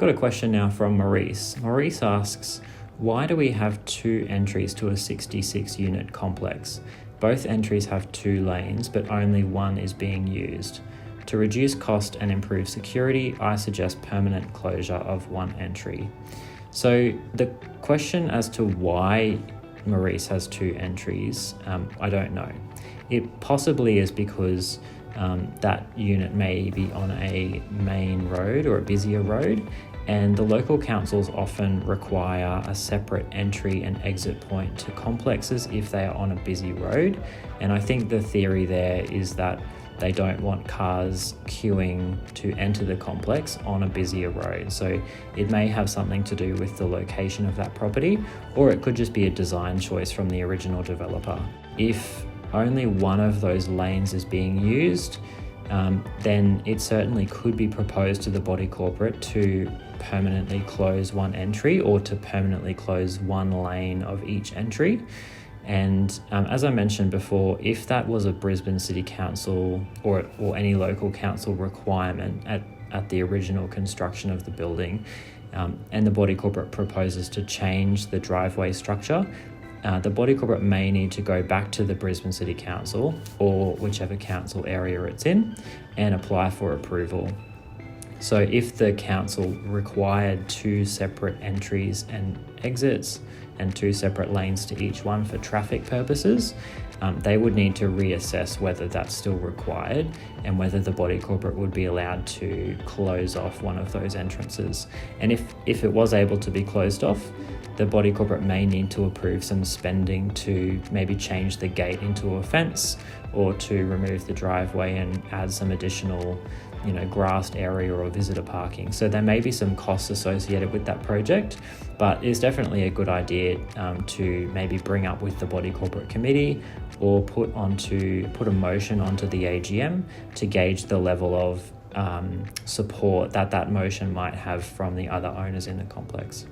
got a question now from Maurice. Maurice asks, why do we have 2 entries to a 66 unit complex? Both entries have 2 lanes, but only one is being used. To reduce cost and improve security, I suggest permanent closure of one entry. So the question as to why Maurice has 2 entries, I don't know. It possibly is because that unit may be on a main road or a busier road, and the local councils often require a separate entry and exit point to complexes if they are on a busy road. And I think the theory there is that they don't want cars queuing to enter the complex on a busier road. So it may have something to do with the location of that property, or it could just be a design choice from the original developer. If only one of those lanes is being used, then it certainly could be proposed to the body corporate to permanently close one entry or to permanently close one lane of each entry. And as I mentioned before, if that was a Brisbane City Council or any local council requirement at the original construction of the building, and the body corporate proposes to change the driveway structure, the body corporate may need to go back to the Brisbane City Council or whichever council area it's in and apply for approval. So if the council required 2 separate entries and exits and 2 separate lanes to each one for traffic purposes, they would need to reassess whether that's still required and whether the body corporate would be allowed to close off one of those entrances. And if it was able to be closed off, the body corporate may need to approve some spending to maybe change the gate into a fence or to remove the driveway and add some additional grassed area or visitor parking. So there may be some costs associated with that project, but it's definitely a good idea to maybe bring up with the body corporate committee or put a motion onto the AGM to gauge the level of support that motion might have from the other owners in the complex.